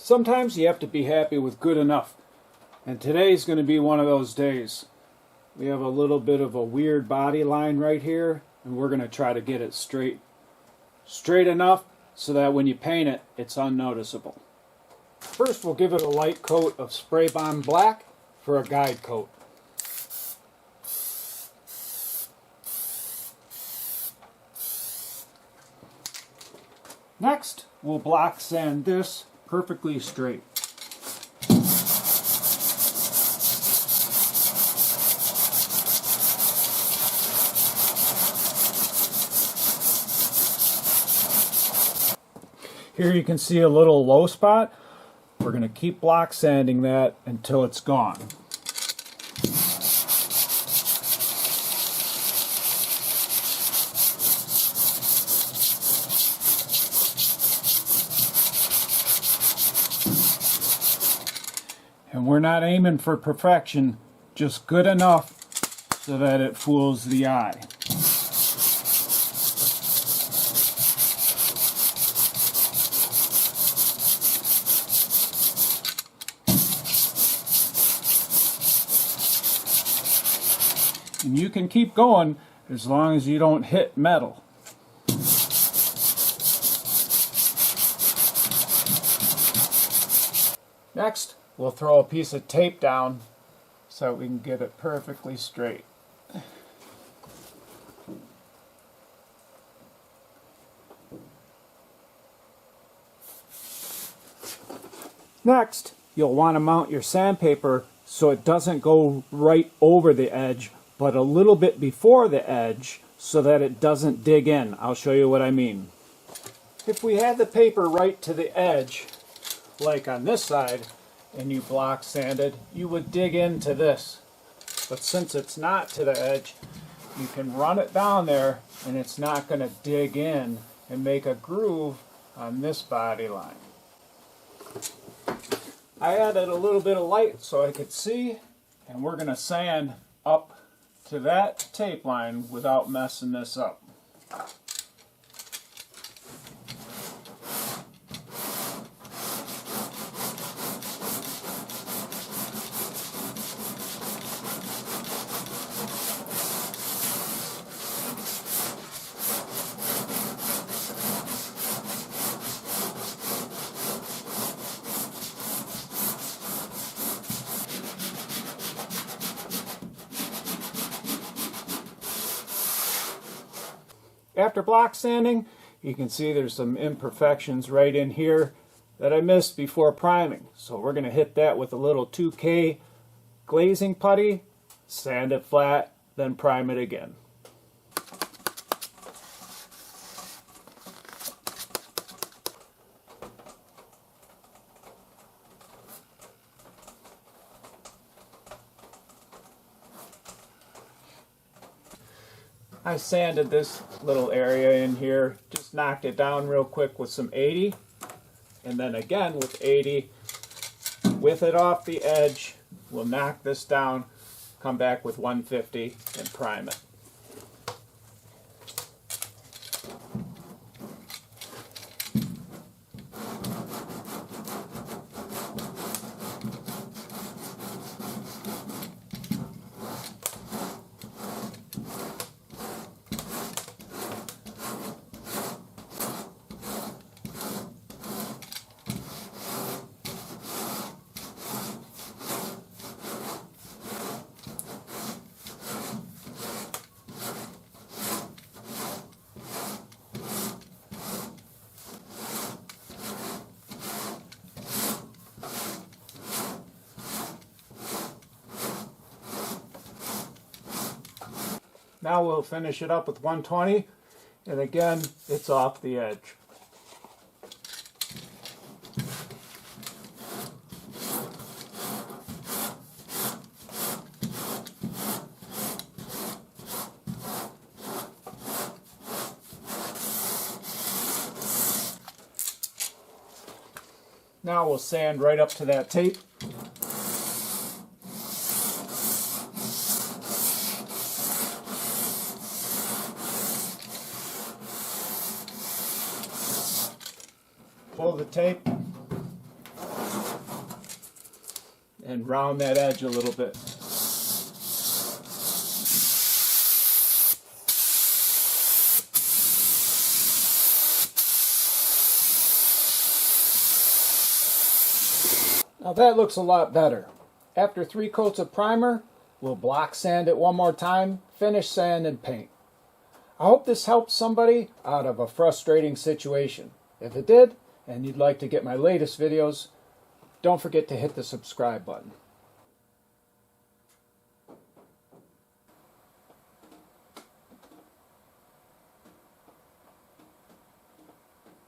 Sometimes you have to be happy with good enough, and today's going to be one of those days. We have a little bit of a weird body line right here, and we're going to try to get it straight enough so that when you paint it, it's unnoticeable. First, we'll give it a light coat of spray bond black for a guide coat. Next, we'll block sand this perfectly straight. Here you can see a little low spot. We're going to keep block sanding that until it's gone. And we're not aiming for perfection, just good enough so that it fools the eye. And you can keep going as long as you don't hit metal. Next, we'll throw a piece of tape down so we can get it perfectly straight. Next, you'll want to mount your sandpaper so it doesn't go right over the edge, but a little bit before the edge so that it doesn't dig in. I'll show you what I mean. If we had the paper right to the edge, like on this side, and you block sanded, you would dig into this. But since it's not to the edge, you can run it down there and it's not going to dig in and make a groove on this body line. I added a little bit of light so I could see, and we're going to sand up to that tape line without messing this up. After block sanding, you can see there's some imperfections right in here that I missed before priming. So we're going to hit that with a little 2K glazing putty, sand it flat, then prime it again. I sanded this little area in here, just knocked it down real quick with some 80, and then again with 80, with it off the edge, we'll knock this down, come back with 150 and prime it. Now we'll finish it up with 120, and again, it's off the edge. Now we'll sand right up to that tape. Pull the tape, and round that edge a little bit. Now that looks a lot better. After 3 coats of primer, we'll block sand it one more time, finish sand and paint. I hope this helps somebody out of a frustrating situation. If it did, and you'd like to get my latest videos, don't forget to hit the subscribe button.